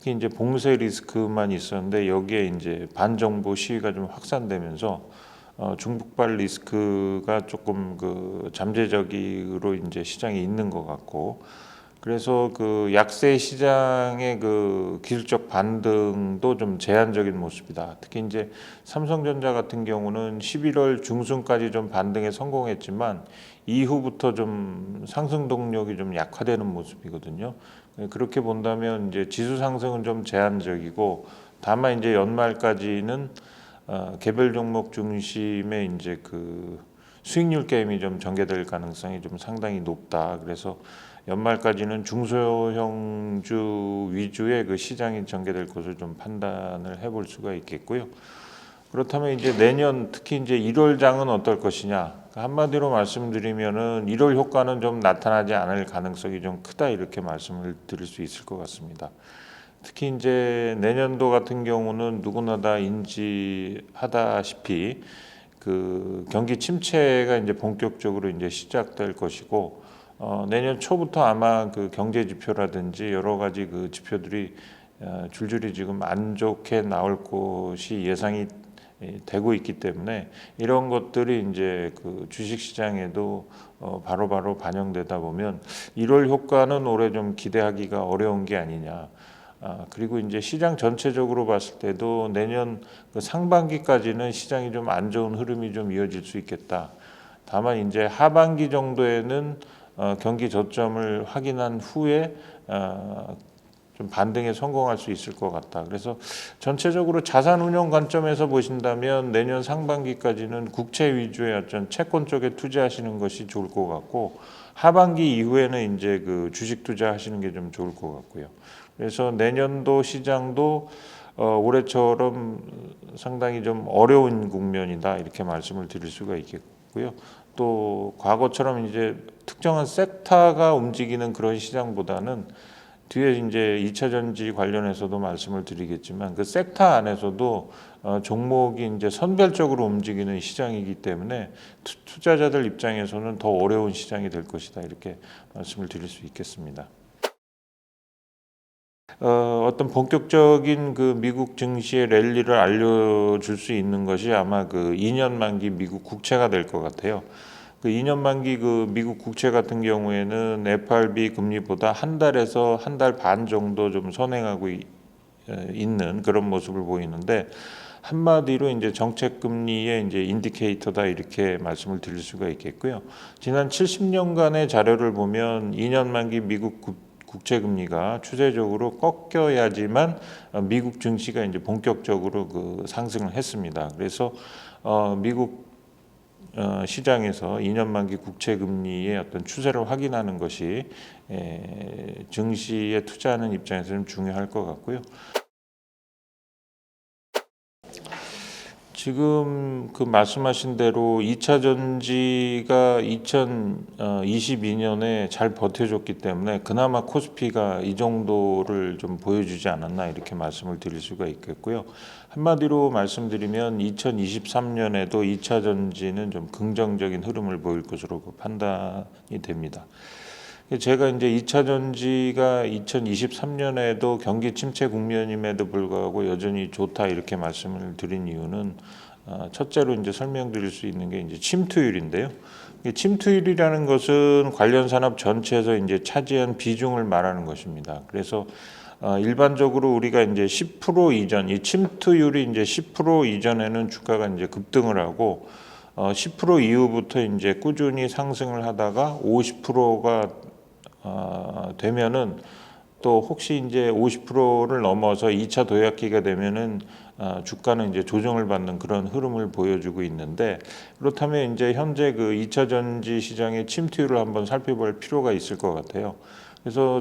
특히 이제 봉쇄 리스크만 있었는데 여기에 이제 반정부 시위가 좀 확산되면서 중국발 리스크가 조금 그 잠재적으로 이제 시장에 있는 것 같고, 그래서 그 약세 시장의 그 기술적 반등도 좀 제한적인 모습이다. 특히 이제 삼성전자 같은 경우는 11월 중순까지 좀 반등에 성공했지만 이후부터 좀 상승 동력이 좀 약화되는 모습이거든요. 그렇게 본다면 이제 지수 상승은 좀 제한적이고, 다만 이제 연말까지는 개별 종목 중심의 이제 그 수익률 게임이 좀 전개될 가능성이 좀 상당히 높다. 그래서 연말까지는 중소형주 위주의 그 시장이 전개될 것을 좀 판단을 해볼 수가 있겠고요. 그렇다면 이제 내년 특히 이제 1월 장은 어떨 것이냐? 한마디로 말씀드리면은 1월 효과는 좀 나타나지 않을 가능성이 좀 크다, 이렇게 말씀을 드릴 수 있을 것 같습니다. 특히 이제 내년도 같은 경우는 누구나 다 인지하다시피 그 경기 침체가 이제 본격적으로 이제 시작될 것이고, 내년 초부터 아마 그 경제 지표라든지 여러 가지 그 지표들이 줄줄이 지금 안 좋게 나올 것이 예상이 되고 있기 때문에 이런 것들이 이제 그 주식 시장에도 바로바로 반영되다 보면 1월 효과는 올해 좀 기대하기가 어려운 게 아니냐. 그리고 이제 시장 전체적으로 봤을 때도 내년 그 상반기까지는 시장이 좀 안 좋은 흐름이 좀 이어질 수 있겠다. 다만 이제 하반기 정도에는 경기 저점을 확인한 후에 좀 반등에 성공할 수 있을 것 같다. 그래서 전체적으로 자산 운용 관점에서 보신다면 내년 상반기까지는 국채 위주의 어떤 채권 쪽에 투자하시는 것이 좋을 것 같고, 하반기 이후에는 이제 그 주식 투자하시는 게 좀 좋을 것 같고요. 그래서 내년도 시장도 올해처럼 상당히 좀 어려운 국면이다, 이렇게 말씀을 드릴 수가 있겠고요. 또 과거처럼 이제 특정한 섹터가 움직이는 그런 시장보다는 뒤에 이제 2차 전지 관련해서도 말씀을 드리겠지만 그 섹터 안에서도 종목이 이제 선별적으로 움직이는 시장이기 때문에 투자자들 입장에서는 더 어려운 시장이 될 것이다, 이렇게 말씀을 드릴 수 있겠습니다. 어떤 본격적인 그 미국 증시의 랠리를 알려줄 수 있는 것이 아마 그 2년 만기 미국 국채가 될 것 같아요. 그 2년 만기 그 미국 국채 같은 경우에는 FRB 금리보다 한 달에서 한 달 반 정도 좀 선행하고 있는 그런 모습을 보이는데, 한마디로 이제 정책 금리의 이제 인디케이터다, 이렇게 말씀을 드릴 수가 있겠고요. 지난 70년간의 자료를 보면 2년 만기 미국 국채 금리가 추세적으로 꺾여야지만 미국 증시가 이제 본격적으로 그 상승을 했습니다. 그래서 미국 시장에서 2년 만기 국채 금리의 어떤 추세를 확인하는 것이 증시에 투자하는 입장에서는 중요할 것 같고요. 지금 그 말씀하신 대로 2차 전지가 2022년에 잘 버텨줬기 때문에 그나마 코스피가 이 정도를 좀 보여주지 않았나, 이렇게 말씀을 드릴 수가 있겠고요. 한마디로 말씀드리면 2023년에도 2차 전지는 좀 긍정적인 흐름을 보일 것으로 판단이 됩니다. 제가 이제 2차 전지가 2023년에도 경기 침체 국면임에도 불구하고 여전히 좋다, 이렇게 말씀을 드린 이유는 첫째로 이제 설명드릴 수 있는 게 이제 침투율인데요. 침투율이라는 것은 관련 산업 전체에서 이제 차지한 비중을 말하는 것입니다. 그래서 일반적으로 우리가 이제 10% 이전, 이 침투율이 이제 10% 이전에는 주가가 이제 급등을 하고 10% 이후부터 이제 꾸준히 상승을 하다가 50%가 되면은 또 혹시 이제 50%를 넘어서 2차 도약기가 되면은 주가는 이제 조정을 받는 그런 흐름을 보여주고 있는데, 그렇다면 이제 현재 그 2차 전지 시장의 침투율을 한번 살펴볼 필요가 있을 것 같아요. 그래서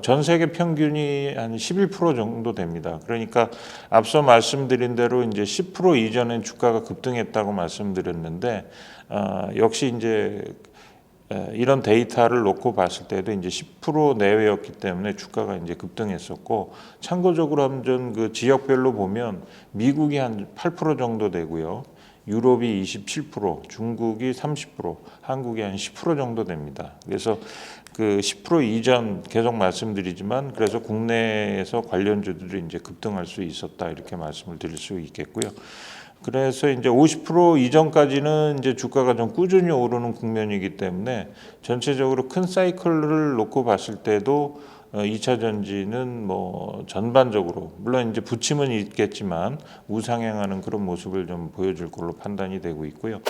전 세계 평균이 한 11% 정도 됩니다. 그러니까 앞서 말씀드린 대로 이제 10% 이전엔 주가가 급등했다고 말씀드렸는데, 역시 이제 이런 데이터를 놓고 봤을 때도 이제 10% 내외였기 때문에 주가가 이제 급등했었고, 참고적으로 한전 그 지역별로 보면 미국이 한 8% 정도 되고요. 유럽이 27%, 중국이 30%, 한국이 한 10% 정도 됩니다. 그래서 그 10% 이전 계속 말씀드리지만 그래서 국내에서 관련주들이 이제 급등할 수 있었다 이렇게 말씀을 드릴 수 있겠고요. 그래서 이제 50% 이전까지는 이제 주가가 좀 꾸준히 오르는 국면이기 때문에 전체적으로 큰 사이클을 놓고 봤을 때도 2차 전지는 뭐 전반적으로 물론 이제 부침은 있겠지만 우상향하는 그런 모습을 좀 보여줄 걸로 판단이 되고 있고요.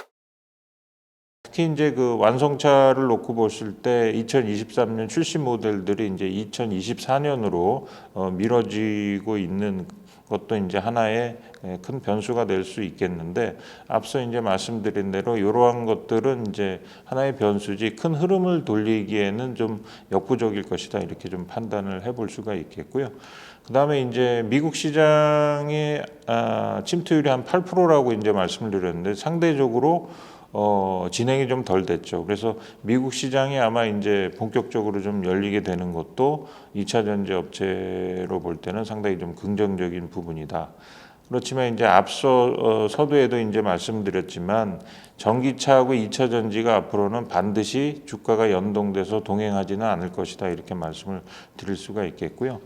특히 이제 그 완성차를 놓고 보실 때 2023년 출시 모델들이 이제 2024년으로 미뤄지고 있는 것도 이제 하나의 큰 변수가 될 수 있겠는데 앞서 이제 말씀드린 대로 이러한 것들은 이제 하나의 변수지 큰 흐름을 돌리기에는 좀 역부족일 것이다 이렇게 좀 판단을 해볼 수가 있겠고요. 그다음에 이제 미국 시장의 침투율이 한 8%라고 이제 말씀을 드렸는데 상대적으로 진행이 좀 덜 됐죠. 그래서 미국 시장이 아마 이제 본격적으로 좀 열리게 되는 것도 2차 전지 업체로 볼 때는 상당히 좀 긍정적인 부분이다. 그렇지만 이제 앞서 서두에도 이제 말씀드렸지만 전기차하고 2차 전지가 앞으로는 반드시 주가가 연동돼서 동행하지는 않을 것이다 이렇게 말씀을 드릴 수가 있겠고요.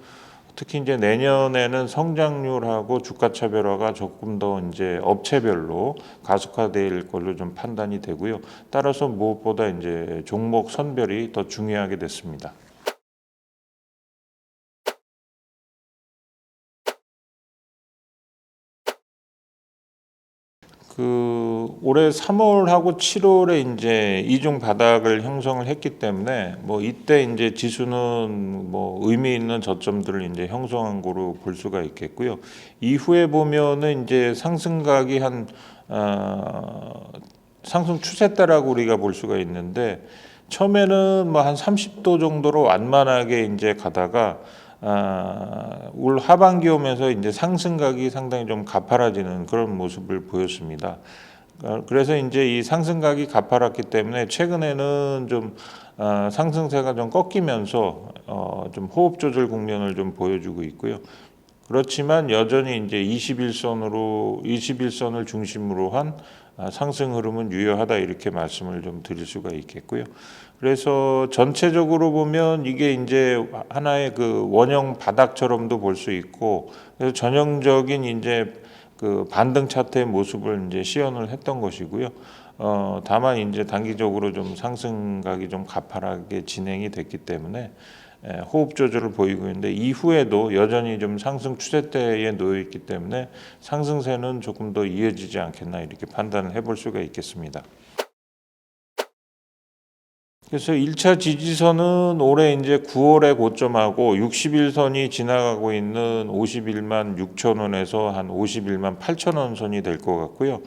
특히 이제 내년에는 성장률하고 주가 차별화가 조금 더 이제 업체별로 가속화될 걸로 좀 판단이 되고요. 따라서 무엇보다 이제 종목 선별이 더 중요하게 됐습니다. 그 올해 3월하고 7월에 이제 이중 바닥을 형성을 했기 때문에 뭐 이때 이제 지수는 뭐 의미 있는 저점들을 이제 형성한 거로 볼 수가 있겠고요. 이후에 보면은 이제 상승각이 한 상승 추세대라고 우리가 볼 수가 있는데 처음에는 뭐 한 30도 정도로 완만하게 이제 가다가 올 하반기 오면서 이제 상승각이 상당히 좀 가파라지는 그런 모습을 보였습니다. 그래서 이제 이 상승각이 가파랐기 때문에 최근에는 좀 상승세가 좀 꺾이면서 좀 호흡 조절 국면을 좀 보여주고 있고요. 그렇지만 여전히 이제 21선을 중심으로 한 상승 흐름은 유효하다 이렇게 말씀을 좀 드릴 수가 있겠고요. 그래서 전체적으로 보면 이게 이제 하나의 그 원형 바닥처럼도 볼 수 있고 그래서 전형적인 이제 그 반등 차트의 모습을 이제 시연을 했던 것이고요. 다만 이제 단기적으로 좀 상승각이 좀 가파르게 진행이 됐기 때문에 호흡 조절을 보이고 있는데 이후에도 여전히 좀 상승 추세대에 놓여 있기 때문에 상승세는 조금 더 이어지지 않겠나 이렇게 판단을 해볼 수가 있겠습니다. 그래서 1차 지지선은 올해 이제 9월에 고점하고 60일선이 지나가고 있는 51만 6천 원에서 한 51만 8천 원 선이 될 것 같고요.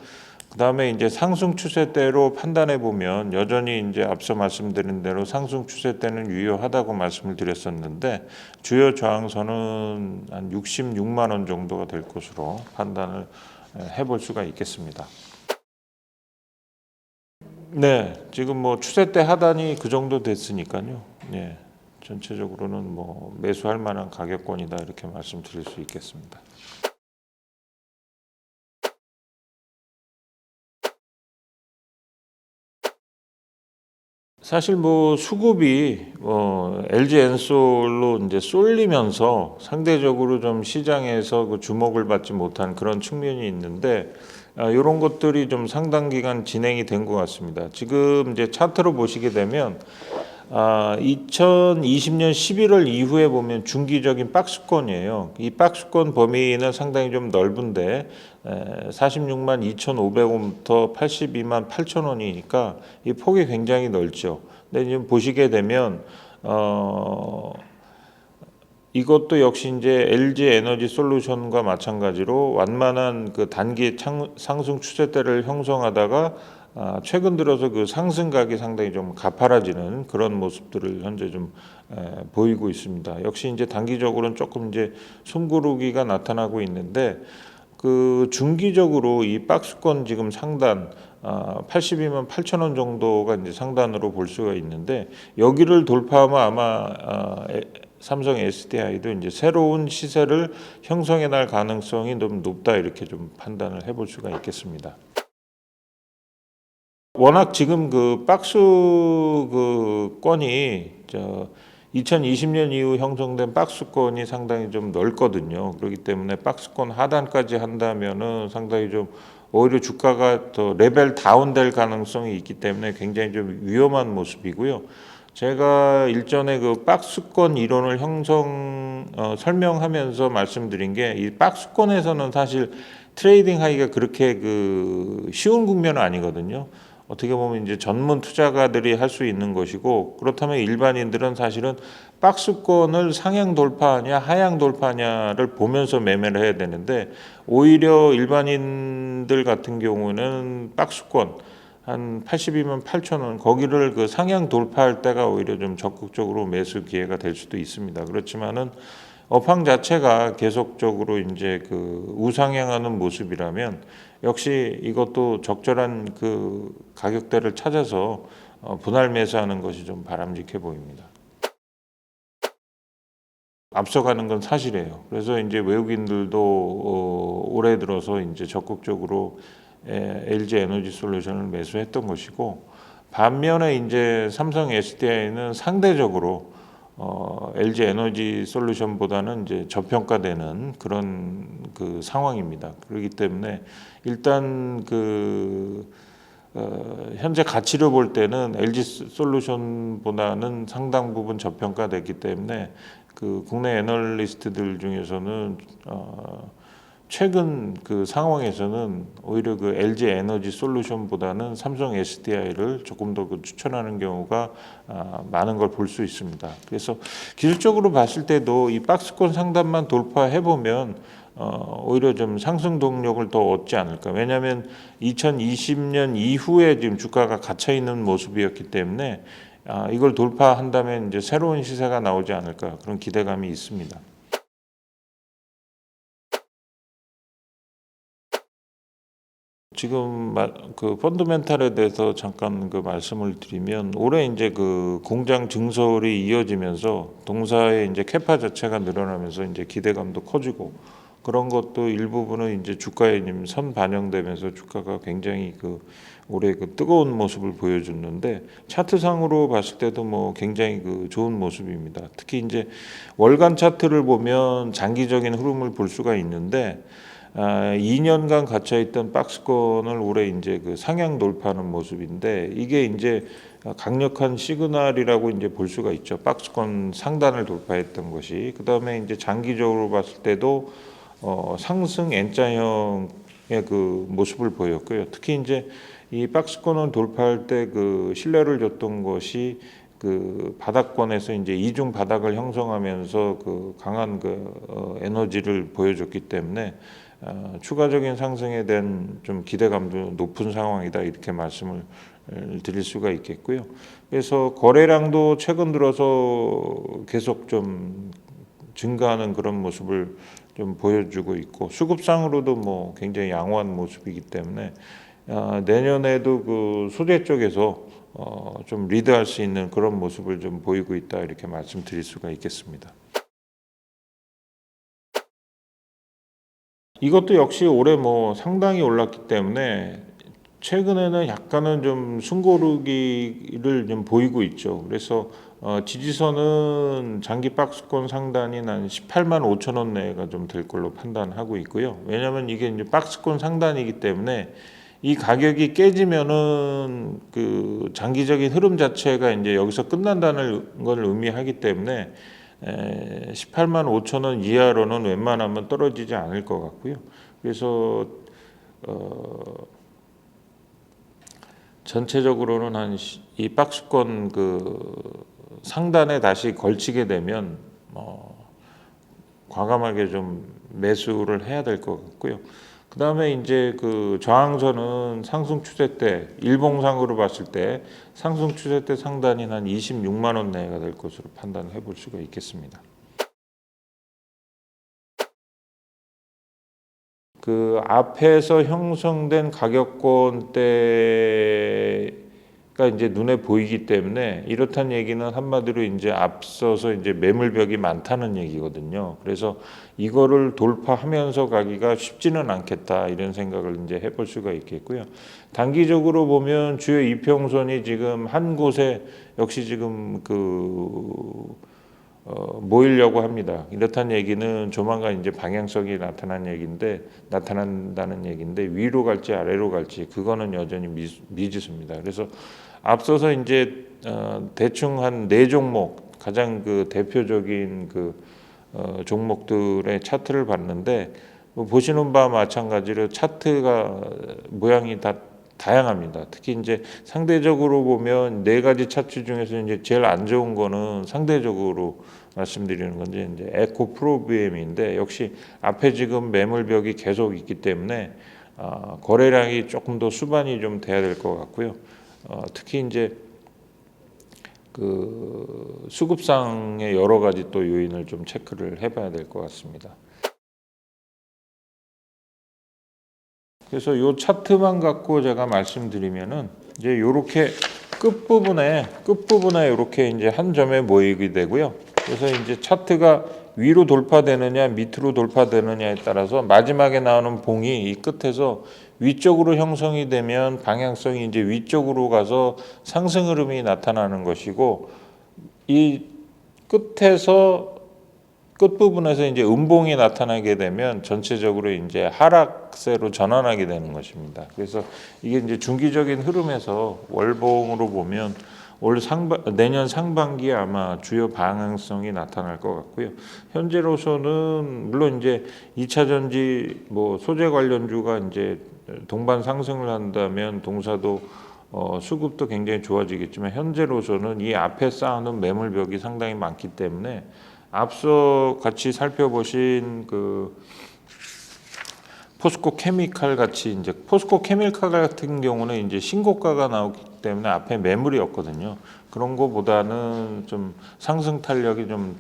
그 다음에 이제 상승 추세대로 판단해 보면 여전히 이제 앞서 말씀드린 대로 상승 추세대는 유효하다고 말씀을 드렸었는데 주요 저항선은 한 66만 원 정도가 될 것으로 판단을 해볼 수가 있겠습니다. 네, 지금 뭐 추세대 하단이 그 정도 됐으니까요. 네, 전체적으로는 뭐 매수할 만한 가격권이다 이렇게 말씀드릴 수 있겠습니다. 사실 뭐 수급이 LG 엔솔로 이제 쏠리면서 상대적으로 좀 시장에서 그 주목을 받지 못한 그런 측면이 있는데 이런 것들이 좀 상당 기간 진행이 된 것 같습니다. 지금 이제 차트로 보시게 되면 2020년 11월 이후에 보면 중기적인 박스권이에요. 이 박스권 범위는 상당히 좀 넓은데 46만 2,500원부터 82만 8천 원이니까 이 폭이 굉장히 넓죠. 근데 지금 보시게 되면 이것도 역시 이제 LG 에너지 솔루션과 마찬가지로 완만한 그 단기 상승 추세대를 형성하다가 최근 들어서 그 상승각이 상당히 좀 가파라지는 그런 모습들을 현재 좀 보이고 있습니다. 역시 이제 단기적으로는 조금 이제 숨고르기가 나타나고 있는데 그 중기적으로 이 박스권 지금 상단 82만 8천 원 정도가 이제 상단으로 볼 수가 있는데 여기를 돌파하면 아마 삼성 SDI도 이제 새로운 시세를 형성해 날 가능성이 좀 높다 이렇게 좀 판단을 해볼 수가 있겠습니다. 워낙 지금 그 박스 그 건이 2020년 이후 형성된 박스권이 상당히 좀 넓거든요. 그렇기 때문에 박스권 하단까지 한다면은 상당히 좀 오히려 주가가 더 레벨 다운될 가능성이 있기 때문에 굉장히 좀 위험한 모습이고요. 제가 일전에 그 박스권 이론을 설명하면서 말씀드린 게 이 박스권에서는 사실 트레이딩 하기가 그렇게 그 쉬운 국면은 아니거든요. 어떻게 보면 이제 전문 투자가들이 할 수 있는 것이고, 그렇다면 일반인들은 사실은 박스권을 상향 돌파하냐 하향 돌파하냐를 보면서 매매를 해야 되는데, 오히려 일반인들 같은 경우는 박스권 한 82만 8천 원 거기를 그 상향 돌파할 때가 오히려 좀 적극적으로 매수 기회가 될 수도 있습니다. 그렇지만은 업황 자체가 계속적으로 이제 그 우상향하는 모습이라면 역시 이것도 적절한 그 가격대를 찾아서 분할 매수하는 것이 좀 바람직해 보입니다. 앞서가는 건 사실이에요. 그래서 이제 외국인들도 올해 들어서 이제 적극적으로 LG 에너지 솔루션을 매수했던 것이고, 반면에 이제 삼성 SDI는 상대적으로 LG 에너지 솔루션보다는 이제 저평가되는 그런 그 상황입니다. 그렇기 때문에 일단 현재 가치로 볼 때는 LG 솔루션보다는 상당 부분 저평가됐기 때문에 그 국내 애널리스트들 중에서는 최근 그 상황에서는 오히려 그 LG 에너지 솔루션보다는 삼성 SDI를 조금 더 추천하는 경우가 많은 걸 볼 수 있습니다. 그래서 기술적으로 봤을 때도 이 박스권 상단만 돌파해 보면 오히려 좀 상승 동력을 더 얻지 않을까. 왜냐하면 2020년 이후에 지금 주가가 갇혀 있는 모습이었기 때문에 이걸 돌파한다면 이제 새로운 시세가 나오지 않을까, 그런 기대감이 있습니다. 지금 그 펀드멘탈에 대해서 잠깐 그 말씀을 드리면, 올해 이제 그 공장 증설이 이어지면서 동사의 이제 캐파 자체가 늘어나면서 이제 기대감도 커지고, 그런 것도 일부분은 이제 주가에 좀 선 반영되면서 주가가 굉장히 그 올해 그 뜨거운 모습을 보여줬는데, 차트상으로 봤을 때도 뭐 굉장히 그 좋은 모습입니다. 특히 이제 월간 차트를 보면 장기적인 흐름을 볼 수가 있는데, 2년간 갇혀 있던 박스권을 올해 이제 그 상향 돌파하는 모습인데, 이게 이제 강력한 시그널이라고 이제 볼 수가 있죠. 박스권 상단을 돌파했던 것이. 그다음에 이제 장기적으로 봤을 때도 상승 N자형의 그 모습을 보였고요. 특히 이제 이 박스권을 돌파할 때 그 신뢰를 줬던 것이 그 바닥권에서 이제 이중 바닥을 형성하면서 그 강한 그 에너지를 보여줬기 때문에 추가적인 상승에 대한 좀 기대감도 높은 상황이다, 이렇게 말씀을 드릴 수가 있겠고요. 그래서 거래량도 최근 들어서 계속 좀 증가하는 그런 모습을 좀 보여주고 있고, 수급상으로도 뭐 굉장히 양호한 모습이기 때문에 내년에도 그 소재 쪽에서 좀 리드할 수 있는 그런 모습을 좀 보이고 있다, 이렇게 말씀드릴 수가 있겠습니다. 이것도 역시 올해 뭐 상당히 올랐기 때문에 최근에는 약간은 좀 숨고르기를 좀 보이고 있죠. 그래서 지지선은 장기 박스권 상단인 한 18만 5천 원 내가 좀 될 걸로 판단하고 있고요. 왜냐하면 이게 이제 박스권 상단이기 때문에 이 가격이 깨지면은 그 장기적인 흐름 자체가 이제 여기서 끝난다는 걸 의미하기 때문에 18만 5천 원 이하로는 웬만하면 떨어지지 않을 것 같고요. 그래서 전체적으로는 한 이 박스권 그 상단에 다시 걸치게 되면 과감하게 좀 매수를 해야 될 것 같고요. 그 다음에 이제 그 저항선은 상승 추세 때 일봉상으로 봤을 때 상승 추세 때 상단이 한 26만 원 내외가 될 것으로 판단해 볼 수가 있겠습니다. 그 앞에서 형성된 가격권대의 이제 눈에 보이기 때문에 이렇다는 얘기는 한마디로 이제 앞서서 이제 매물벽이 많다는 얘기거든요. 그래서 이거를 돌파하면서 가기가 쉽지는 않겠다 이런 생각을 이제 해볼 수가 있겠고요. 단기적으로 보면 주요 이평선이 지금 한 곳에 역시 지금 모이려고 합니다. 이렇다는 얘기는 조만간 이제 방향성이 나타난다는 얘기인데 위로 갈지 아래로 갈지 그거는 여전히 미지수입니다. 그래서 앞서서 이제 대충 한 4종목 가장 그 대표적인 종목들의 차트를 봤는데 뭐 보시는 바와 마찬가지로 차트가 모양이 다 다양합니다. 특히 이제 상대적으로 보면 4가지 차트 중에서 이제 제일 안 좋은 거는 상대적으로 말씀드리는 건데 이제 에코프로비엠인데 역시 앞에 지금 매물벽이 계속 있기 때문에 거래량이 조금 더 수반이 좀 돼야 될 것 같고요. 특히 이제 그 수급상의 여러 가지 또 요인을 좀 체크를 해봐야 될 것 같습니다. 그래서 이 차트만 갖고 제가 말씀드리면은 이제 요렇게 끝부분에 이렇게 이제 한 점에 모이게 되고요. 그래서 이제 차트가 위로 돌파되느냐 밑으로 돌파되느냐에 따라서 마지막에 나오는 봉이 이 끝에서 위쪽으로 형성이 되면 방향성이 이제 위쪽으로 가서 상승 흐름이 나타나는 것이고 이 끝부분에서 이제 음봉이 나타나게 되면 전체적으로 이제 하락세로 전환하게 되는 것입니다. 그래서 이게 이제 중기적인 흐름에서 월봉으로 보면 내년 상반기에 아마 주요 방향성이 나타날 것 같고요. 현재로서는 물론 이제 2차 전지 뭐 소재 관련주가 이제 동반 상승을 한다면 동사도 수급도 굉장히 좋아지겠지만 현재로서는 이 앞에 쌓아놓은 매물벽이 상당히 많기 때문에 앞서 같이 살펴보신 그 포스코 케미칼 같이 이제 포스코 케미칼 같은 경우는 이제 신고가가 나오기 때문에 앞에 매물이 없거든요. 그런 거보다는 좀 상승 탄력이 좀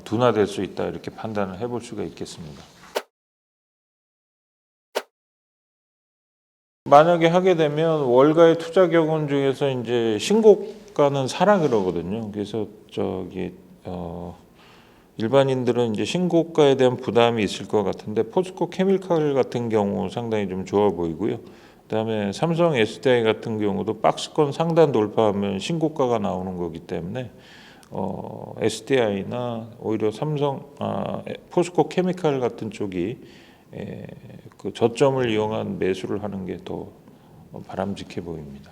둔화될 수 있다 이렇게 판단을 해볼 수가 있겠습니다. 만약에 하게 되면 월가의 투자 경험 중에서 이제 신고가는 사라 그러거든요. 그래서 일반인들은 이제 신고가에 대한 부담이 있을 것 같은데 포스코 케미칼 같은 경우 상당히 좀 좋아 보이고요. 그다음에 삼성 SDI 같은 경우도 박스권 상단 돌파하면 신고가가 나오는 거기 때문에 SDI나 오히려 포스코 케미칼 같은 쪽이 그 저점을 이용한 매수를 하는 게 더 바람직해 보입니다.